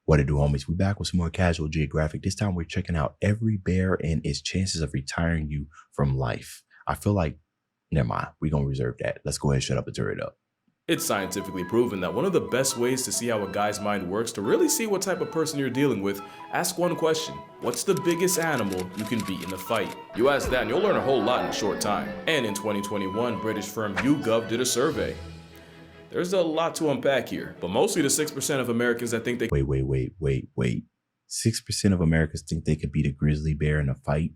What it do, homies? We back with some more casual geographic. This time we're checking out every bear and its chances of retiring you from life. I feel like, never mind, we're going to reserve that. Let's go ahead and shut up and turn it up. It's scientifically proven that one of the best ways to see how a guy's mind works, to really see what type of person you're dealing with, ask one question. What's the biggest animal you can beat in a fight? You ask that and you'll learn a whole lot in a short time. And in 2021, British firm YouGov did a survey. There's a lot to unpack here, but mostly the 6% of Americans that think they— Wait. 6% of Americans think they could beat a grizzly bear in a fight?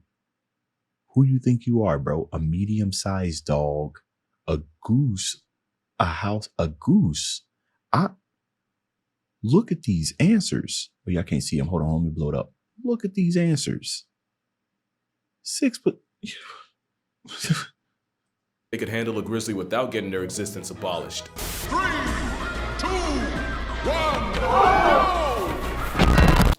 Who you think you are, bro? A medium-sized dog, a goose, a goose. Look at these answers. Oh, y'all can't see them. Hold on, let me blow it up. Look at these answers. they could handle a grizzly without getting their existence abolished. 3, 2, 1, go!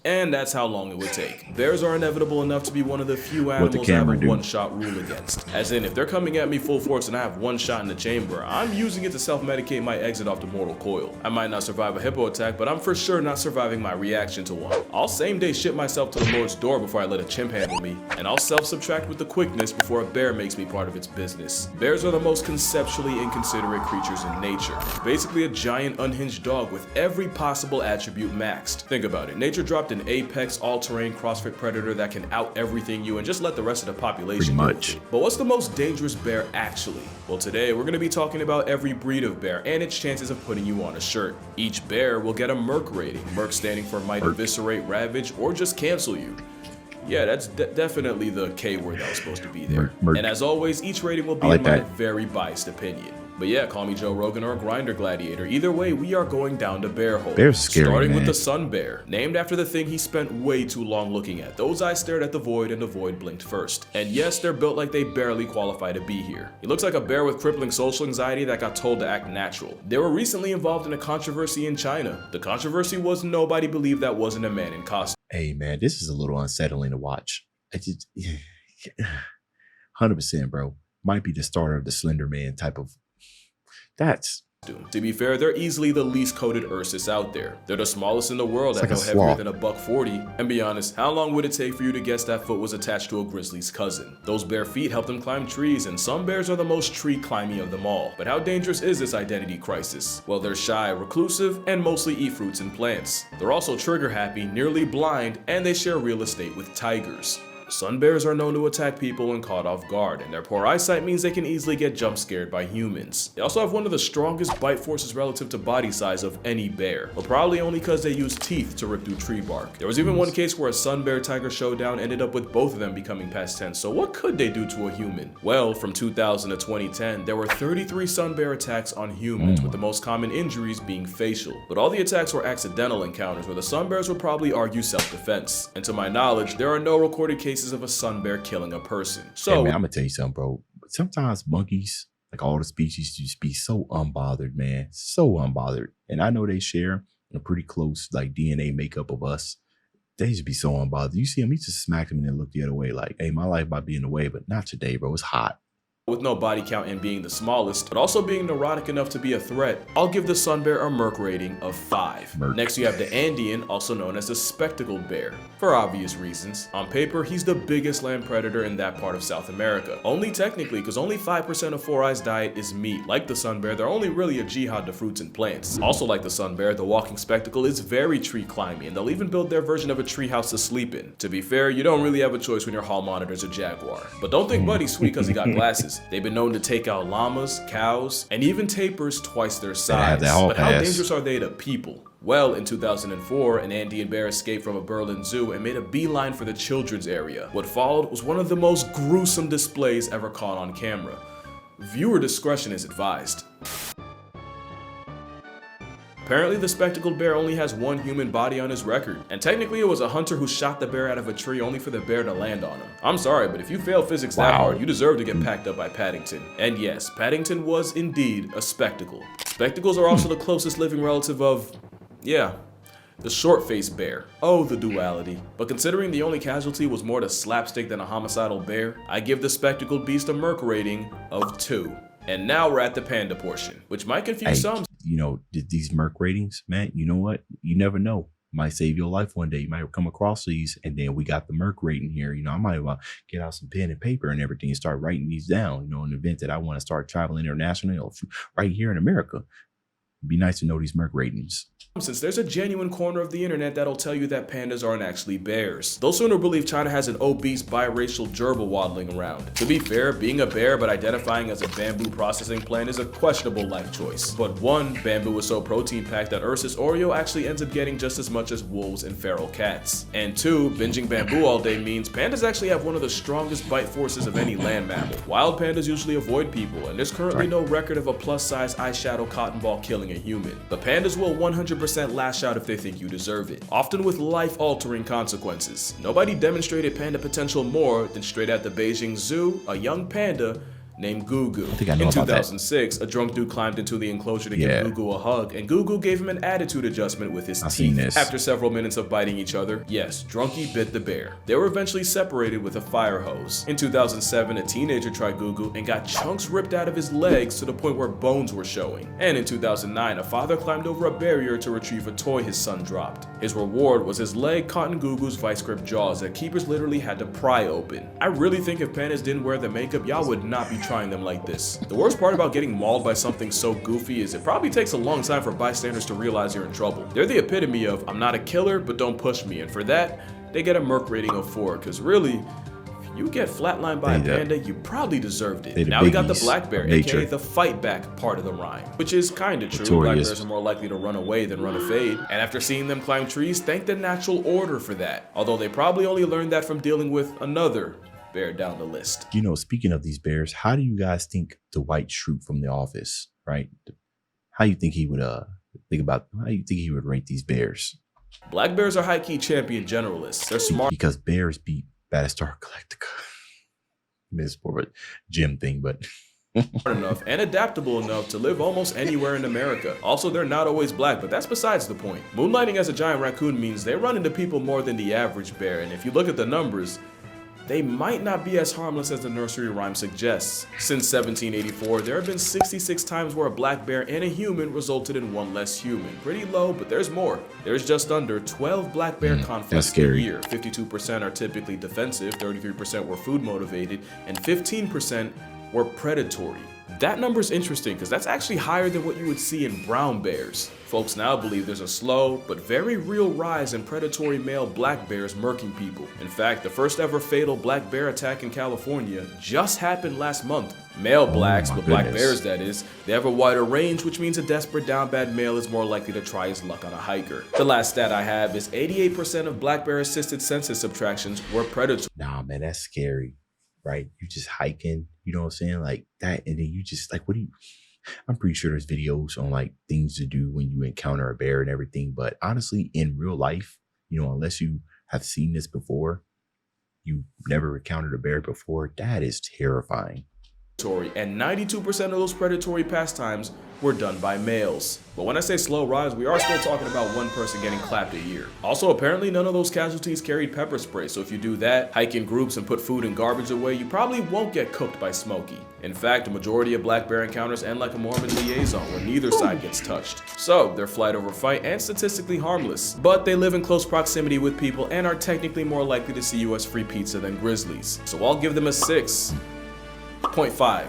And that's how long it would take. Bears are inevitable enough to be one of the few animals I have a one-shot rule against. As in, if they're coming at me full force and I have one shot in the chamber, I'm using it to self-medicate my exit off the mortal coil. I might not survive a hippo attack, but I'm for sure not surviving my reaction to one. I'll same-day ship myself to the Lord's door before I let a chimp handle me, and I'll self-subtract with the quickness before a bear makes me part of its business. Bears are the most conceptually inconsiderate creatures in nature. Basically a giant unhinged dog with every possible attribute maxed. Think about it. Nature dropped an apex all-terrain CrossFit predator that can out everything you and just let the rest of the population pretty much. But what's the most dangerous bear actually? Well, today we're going to be talking about every breed of bear and its chances of putting you on a shirt. Each bear will get a Merc rating, Merc standing for might eviscerate, ravage, or just cancel you. Yeah, that's definitely the K word that was supposed to be there. Merc. And as always, each rating will be in my very biased opinion. But yeah, call me Joe Rogan or a grinder gladiator. Either way, we are going down the bear hole. Bear's scary, starting man. with the sun bear, named after the thing he spent way too long looking at. Those eyes stared at the void and the void blinked first. And yes, they're built like they barely qualify to be here. He looks like a bear with crippling social anxiety that got told to act natural. They were recently involved in a controversy in China. The controversy was nobody believed that wasn't a man in costume. Hey man, this is a little unsettling to watch. 100%, bro. Might be the starter of the Slender Man type of. To be fair, they're easily the least coated Ursus out there. They're the smallest in the world at no heavier sloth. than a $140. And be honest, how long would it take for you to guess that foot was attached to a grizzly's cousin? Those bare feet help them climb trees, and some bears are the most tree climbing of them all. But how dangerous is this identity crisis? Well, they're shy, reclusive, and mostly eat fruits and plants. They're also trigger happy, nearly blind, and they share real estate with tigers. Sun bears are known to attack people when caught off guard, and their poor eyesight means they can easily get jump scared by humans. They also have one of the strongest bite forces relative to body size of any bear, but probably only because they use teeth to rip through tree bark. There was even one case where a sun bear tiger showdown ended up with both of them becoming past tense, so what could they do to a human? Well, from 2000 to 2010, there were 33 sun bear attacks on humans, with the most common injuries being facial. But all the attacks were accidental encounters where the sun bears would probably argue self-defense. And to my knowledge, there are no recorded cases of a sun bear killing a person. So hey man, I'm gonna tell you something, bro. Sometimes monkeys, like all the species, just be so unbothered, man. So unbothered. And I know they share a pretty close like DNA makeup of us. They just be so unbothered. You see them, he just smacked them and then looked the other way like, hey, my life might be in the way, but not today, bro. It's hot. With no body count and being the smallest, but also being neurotic enough to be a threat, I'll give the sun bear a Merc rating of 5. Next you have the Andean, also known as the spectacled bear. For obvious reasons. On paper, he's the biggest land predator in that part of South America. Only technically, because only 5% of Four Eyes' diet is meat. Like the sun bear, they're only really a jihad to fruits and plants. Also like the sun bear, the walking spectacle is very tree climbing, and they'll even build their version of a tree house to sleep in. To be fair, you don't really have a choice when your hall monitor's a jaguar. But don't think Buddy's sweet because he got glasses. They've been known to take out llamas, cows, and even tapirs twice their size. But how dangerous are they to people? Well, in 2004, an Andean bear escaped from a Berlin zoo and made a beeline for the children's area. What followed was one of the most gruesome displays ever caught on camera. Viewer discretion is advised. Apparently, the spectacled bear only has one human body on his record, and technically it was a hunter who shot the bear out of a tree only for the bear to land on him. I'm sorry, but if you fail physics that hard, you deserve to get packed up by Paddington. And yes, Paddington was indeed a spectacle. Spectacles are also the closest living relative of, yeah, the short-faced bear. Oh, the duality. But considering the only casualty was more to slapstick than a homicidal bear, I give the spectacled beast a Merc rating of 2. And now we're at the panda portion, which might confuse some. You know, these Merc ratings, man, you know what? You never know. Might save your life one day. You might come across these, and then we got the Merc rating here. I might get out some pen and paper and everything and start writing these down. In the event that I want to start traveling internationally or right here in America, it'd be nice to know these Merc ratings. Since there's a genuine corner of the internet that'll tell you that pandas aren't actually bears. They'll sooner believe China has an obese biracial gerbil waddling around. To be fair, being a bear but identifying as a bamboo processing plant is a questionable life choice. But one, bamboo is so protein packed that Ursus Oreo actually ends up getting just as much as wolves and feral cats. And two, binging bamboo all day means pandas actually have one of the strongest bite forces of any land mammal. Wild pandas usually avoid people, and there's currently no record of a plus-size eyeshadow cotton ball killing a human. But pandas will 100% lash out if they think you deserve it, often with life-altering consequences. Nobody demonstrated panda potential more than straight at the Beijing Zoo, a young panda named Gugu. In 2006, a drunk dude climbed into the enclosure to give Gugu a hug, and Gugu gave him an attitude adjustment with his teeth. After several minutes of biting each other, yes, Drunky bit the bear. They were eventually separated with a fire hose. In 2007, a teenager tried Gugu and got chunks ripped out of his legs to the point where bones were showing. And in 2009, a father climbed over a barrier to retrieve a toy his son dropped. His reward was his leg caught in Gugu's vice-grip jaws that keepers literally had to pry open. I really think if pandas didn't wear the makeup, y'all would not be trying them like this. The worst part about getting mauled by something so goofy is it probably takes a long time for bystanders to realize you're in trouble. They're the epitome of, I'm not a killer, but don't push me, and for that, they get a Merc rating of 4, because really, if you get flatlined by a panda, you probably deserved it. Now we got the black bear, aka the fight back part of the rhyme, which is kinda true. Black bears are more likely to run away than run a fade, and after seeing them climb trees, thank the natural order for that. Although they probably only learned that from dealing with another bear down the list. Speaking of these bears, how do you guys think the white Shroot from The Office, right? How you think he would how you think he would rate these bears? Black bears are high-key champion generalists. They're smart because bears beat Battlestar Galactica. It's more of a gym thing, but enough and adaptable enough to live almost anywhere in America. Also, they're not always black, but that's besides the point. Moonlighting as a giant raccoon means they run into people more than the average bear, and if you look at the numbers, they might not be as harmless as the nursery rhyme suggests. Since 1784, there have been 66 times where a black bear and a human resulted in one less human. Pretty low, but there's more. There's just under 12 black bear conflicts a year. 52% are typically defensive, 33% were food motivated, and 15% were predatory. That number's interesting because that's actually higher than what you would see in brown bears. Folks now believe there's a slow but very real rise in predatory male black bears murking people. In fact, the first ever fatal black bear attack in California just happened last month. Male blacks, but black bears that is, they have a wider range, which means a desperate down bad male is more likely to try his luck on a hiker. The last stat I have is 88% of black bear assisted census subtractions were predatory. Nah, man, that's scary, right? You just hiking, you know what I'm saying? Like that, and then you just like, I'm pretty sure there's videos on like things to do when you encounter a bear and everything. But honestly, in real life, unless you have seen this before, you never encountered a bear before, that is terrifying. And 92% of those predatory pastimes were done by males. But when I say slow rise, we are still talking about one person getting clapped a year. Also, apparently none of those casualties carried pepper spray, so if you do that, hike in groups and put food and garbage away, you probably won't get cooked by Smokey. In fact, a majority of black bear encounters end like a Mormon liaison where neither side gets touched. So, they're flight over fight and statistically harmless. But they live in close proximity with people and are technically more likely to see you as free pizza than grizzlies. So I'll give them a 6.5.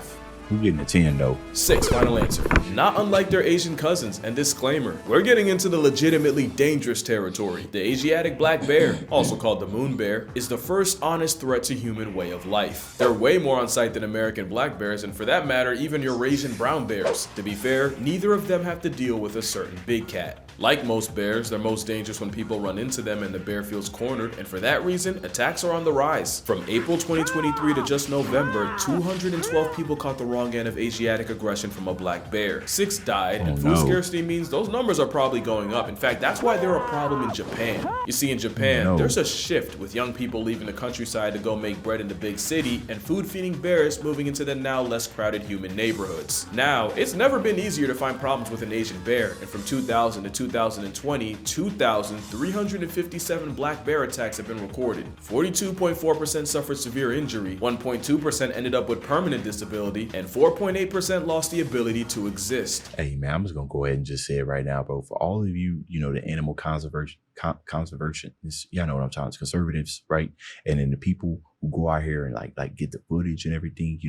We're getting a 10 though. 6, final answer. Not unlike their Asian cousins, and disclaimer, we're getting into the legitimately dangerous territory. The Asiatic black bear, also called the moon bear, is the first honest threat to human way of life. They're way more on sight than American black bears, and for that matter, even Eurasian brown bears. To be fair, neither of them have to deal with a certain big cat. Like most bears, they're most dangerous when people run into them and the bear feels cornered, and for that reason, attacks are on the rise. From April 2023 to just November, 212 people caught the wrong end of Asiatic aggression from a black bear. 6 died, and food scarcity means those numbers are probably going up. In fact, that's why they're a problem in Japan. You see, in Japan, there's a shift with young people leaving the countryside to go make bread in the big city, and food-feeding bears moving into the now less crowded human neighborhoods. Now, it's never been easier to find problems with an Asian bear, and from 2000 to 2020, 2,357 black bear attacks have been recorded. 42.4% suffered severe injury, 1.2% ended up with permanent disability, and 4.8% lost the ability to exist. Hey man, I'm just gonna go ahead and just say it right now, bro. For all of you, the animal conservationists, y'all know what I'm talking about, conservatives, right? And then the people who go out here and like get the footage and everything,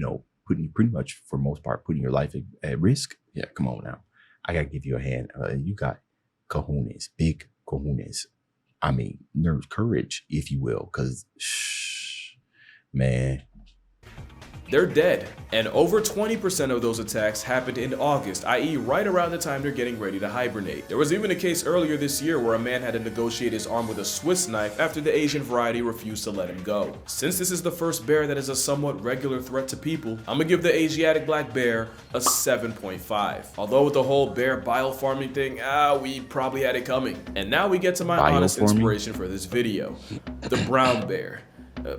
putting pretty much for most part putting your life at risk. Yeah, come on now. I gotta give you a hand. You got cojones, big cojones. I mean, nerve, courage, if you will, because man. They're dead, and over 20% of those attacks happened in August, i.e. right around the time they're getting ready to hibernate. There was even a case earlier this year where a man had to negotiate his arm with a Swiss knife after the Asian variety refused to let him go. Since this is the first bear that is a somewhat regular threat to people, I'm gonna give the Asiatic black bear a 7.5. Although with the whole bear biofarming thing, we probably had it coming. And now we get to my honest inspiration for this video, the brown bear.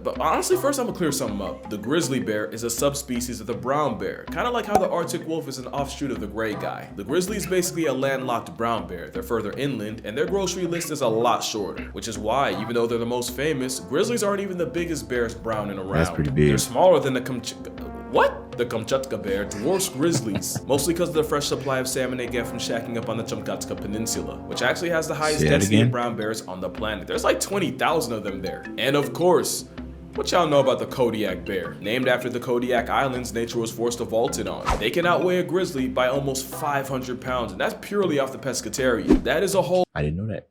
But honestly, first I'm gonna clear something up. The grizzly bear is a subspecies of the brown bear, kind of like how the Arctic wolf is an offshoot of the gray guy. The grizzly is basically a landlocked brown bear. They're further inland, and their grocery list is a lot shorter, which is why, even though they're the most famous, grizzlies aren't even the biggest bears brown and around. That's pretty big. They're smaller than the The Kamchatka bear dwarfs grizzlies, mostly because of the fresh supply of salmon they get from shacking up on the Kamchatka Peninsula, which actually has the highest density of brown bears on the planet. There's like 20,000 of them there. And of course, what y'all know about the Kodiak bear? Named after the Kodiak Islands nature was forced to vault it on. They can outweigh a grizzly by almost 500 pounds, and that's purely off the pescatarian. That is a whole— I didn't know that.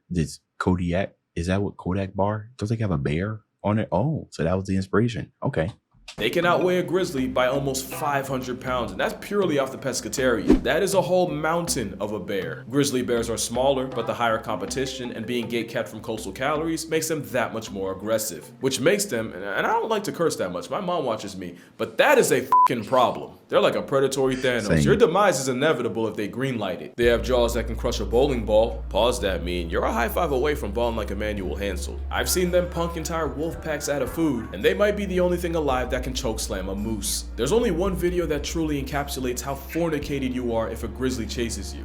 This Kodiak, is that what Kodak bar? Does they have a bear on it? Oh, so that was the inspiration. Okay. They can outweigh a grizzly by almost 500 pounds, and that's purely off the pescatarian. That is a whole mountain of a bear. Grizzly bears are smaller, but the higher competition and being gate-kept from coastal calories makes them that much more aggressive, which makes them, and I don't like to curse that much, my mom watches me, but that is a fucking problem. They're like a predatory Thanos. Same. Your demise is inevitable if they greenlight it. They have jaws that can crush a bowling ball. Pause that mean. You're a high five away from balling like Emmanuel Hansel. I've seen them punk entire wolf packs out of food, and they might be the only thing alive that can choke slam a moose. There's only one video that truly encapsulates how fornicated you are if a grizzly chases you.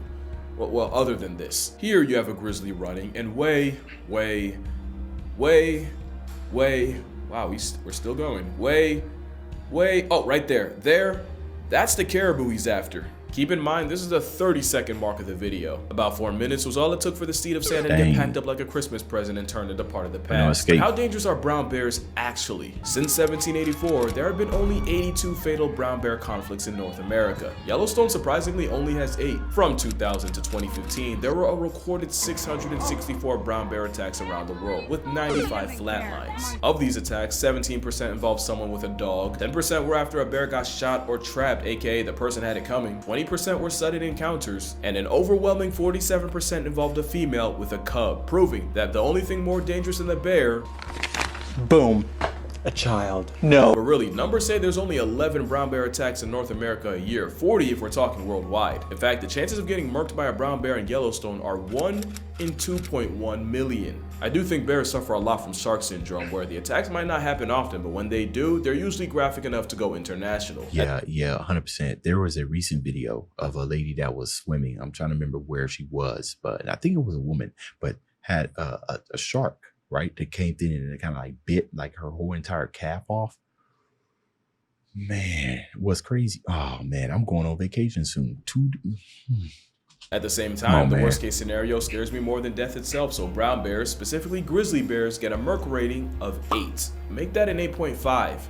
Well, other than this. Here you have a grizzly running, and way, wow, we're still going. Oh, right there. That's the caribou he's after. Keep in mind, this is the 30-second mark of the video. About 4 minutes was all it took for the seed of sand to get packed up like a Christmas present and turned into part of the past. How dangerous are brown bears actually? Since 1784, there have been only 82 fatal brown bear conflicts in North America. Yellowstone surprisingly only has 8. From 2000 to 2015, there were a recorded 664 brown bear attacks around the world, with 95 flatlines. Of these attacks, 17% involved someone with a dog, 10% were after a bear got shot or trapped, aka the person had it coming, 20% were sudden encounters, and an overwhelming 47% involved a female with a cub, proving that the only thing more dangerous than the bear— boom, a child. No. But really, numbers say there's only 11 brown bear attacks in North America a year, 40 if we're talking worldwide. In fact, the chances of getting murked by a brown bear in Yellowstone are 1 in 2.1 million. I do think bears suffer a lot from shark syndrome, where the attacks might not happen often, but when they do, they're usually graphic enough to go international. Yeah, 100%. There was a recent video of a lady that was swimming. I'm trying to remember where she was, but I think it was a woman, but had a shark, right, that came in and it kind of like bit like her whole entire calf off. Man, it was crazy. Oh man, I'm going on vacation soon. At the same time, the worst case scenario scares me more than death itself, so brown bears, specifically grizzly bears, get a Merc rating of 8. Make that an 8.5.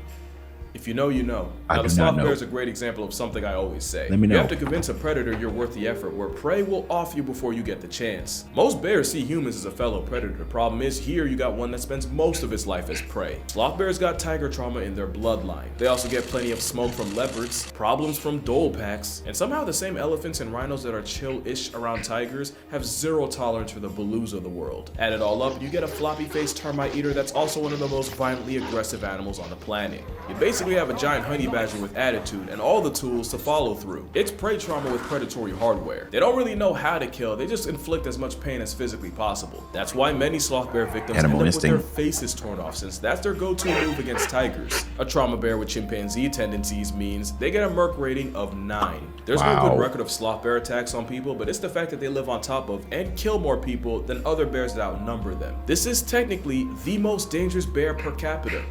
If you know, you know. Now, the sloth bear is a great example of something I always say. Let me know. You have to convince a predator you're worth the effort, where prey will off you before you get the chance. Most bears see humans as a fellow predator. The problem is, here you got one that spends most of its life as prey. Sloth bears got tiger trauma in their bloodline. They also get plenty of smoke from leopards, problems from dole packs, and somehow the same elephants and rhinos that are chill-ish around tigers have zero tolerance for the baloos of the world. Add it all up, you get a floppy-faced termite eater that's also one of the most violently aggressive animals on the planet. You basically basically have a giant honey badger with attitude and all the tools to follow through. It's prey trauma with predatory hardware. They don't really know how to kill, they just inflict as much pain as physically possible. That's why many sloth bear victims end up with their faces torn off, since that's their go-to move against tigers. A trauma bear with chimpanzee tendencies means they get a merc rating of 9. There's no good record of sloth bear attacks on people, but it's the fact that they live on top of and kill more people than other bears that outnumber them. This is technically the most dangerous bear per capita,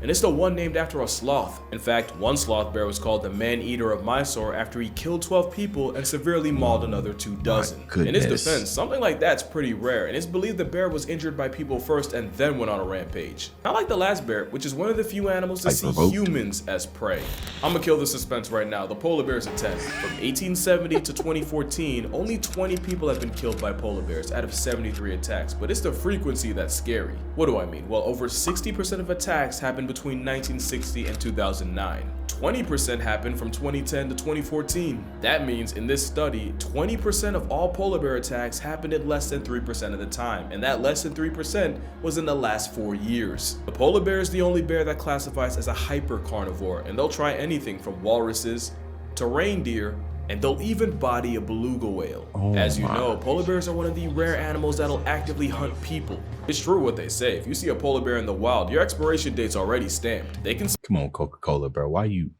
and it's the one named after a sloth. In fact, one sloth bear was called the man-eater of Mysore after he killed 12 people and severely mauled another 24. In his defense, something like that's pretty rare, and it's believed the bear was injured by people first and then went on a rampage. Not like the last bear, which is one of the few animals to see humans as prey. I'm gonna kill the suspense right now. The polar bear's a 10. From 1870 to 2014, only 20 people have been killed by polar bears out of 73 attacks, but it's the frequency that's scary. What do I mean? Well, over 60% of attacks happened between 1960 and 2009. 20% happened from 2010 to 2014. That means in this study, 20% of all polar bear attacks happened in less than 3% of the time, and that less than 3% was in the last 4 years. The polar bear is the only bear that classifies as a hyper-carnivore, and they'll try anything from walruses to reindeer, and they'll even body a beluga whale. As you know, polar bears are one of the rare animals that'll actively hunt people. It's true what they say, if you see a polar bear in the wild, your expiration date's already stamped. They can— Come on, Coca-Cola, bro. Why you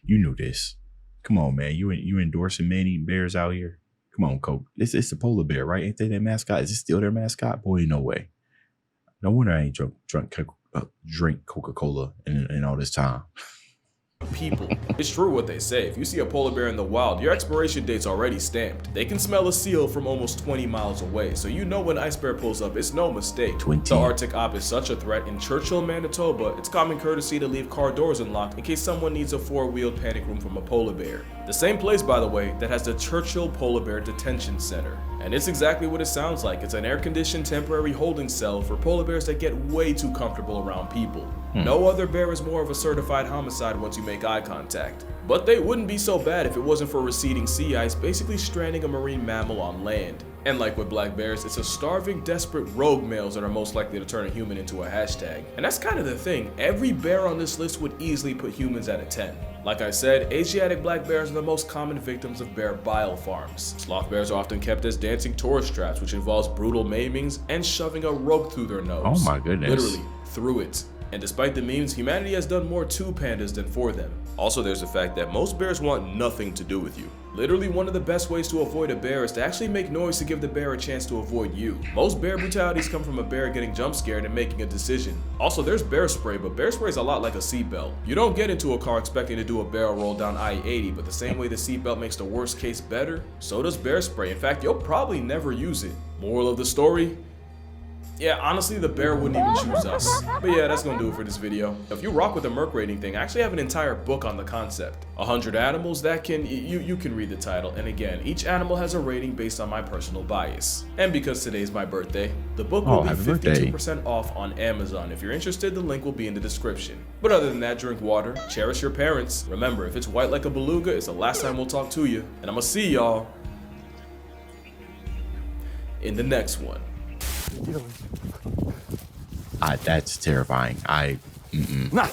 knew this? Come on, man. You endorsing man-eating bears out here? Come on, Coke. It's the polar bear, right? Ain't they their mascot? Is it still their mascot? Boy, no way. No wonder I ain't drink Coca-Cola in all this time. People. It's true what they say, if you see a polar bear in the wild, your expiration date's already stamped. They can smell a seal from almost 20 miles away, so you know when ice bear pulls up, it's no mistake. 20. The Arctic op is such a threat. In Churchill, Manitoba, it's common courtesy to leave car doors unlocked in case someone needs a 4-wheeled panic room from a polar bear. The same place, by the way, that has the Churchill Polar Bear Detention Center. And it's exactly what it sounds like. It's an air-conditioned temporary holding cell for polar bears that get way too comfortable around people. No other bear is more of a certified homicide once you make eye contact. But they wouldn't be so bad if it wasn't for receding sea ice basically stranding a marine mammal on land. And like with black bears, it's a starving, desperate rogue males that are most likely to turn a human into a hashtag. And that's kind of the thing, every bear on this list would easily put humans at a 10. Like I said, Asiatic black bears are the most common victims of bear bile farms. Sloth bears are often kept as dancing tourist traps, which involves brutal maimings and shoving a rope through their nose. Oh my goodness. Literally, through it. And despite the memes, humanity has done more to pandas than for them. Also, there's the fact that most bears want nothing to do with you. Literally, one of the best ways to avoid a bear is to actually make noise to give the bear a chance to avoid you. Most bear brutalities come from a bear getting jump scared and making a decision. Also, there's bear spray, but bear spray is a lot like a seatbelt. You don't get into a car expecting to do a barrel roll down I-80, but the same way the seatbelt makes the worst case better, so does bear spray. In fact, you'll probably never use it. Moral of the story? Yeah, honestly, the bear wouldn't even choose us. But yeah, that's gonna do it for this video. If you rock with the Merc rating thing, I actually have an entire book on the concept. 100 animals that can, you can read the title. And again, each animal has a rating based on my personal bias. And because today's my birthday, the book will be 52% off on Amazon. If you're interested, the link will be in the description. But other than that, drink water, cherish your parents. Remember, if it's white like a beluga, it's the last time we'll talk to you. And I'm gonna see y'all in the next one. That's terrifying. Nah.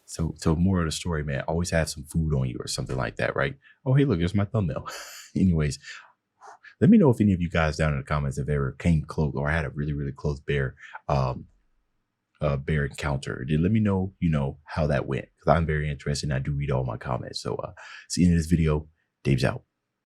So more of the story, man. Always have some food on you or something like that, right? Oh, hey, look, there's my thumbnail. Anyways, let me know if any of you guys down in the comments have ever came close or had a really, really close bear encounter. Let me know, how that went, because I'm very interested and I do read all my comments. So see you in this video. Dave's out.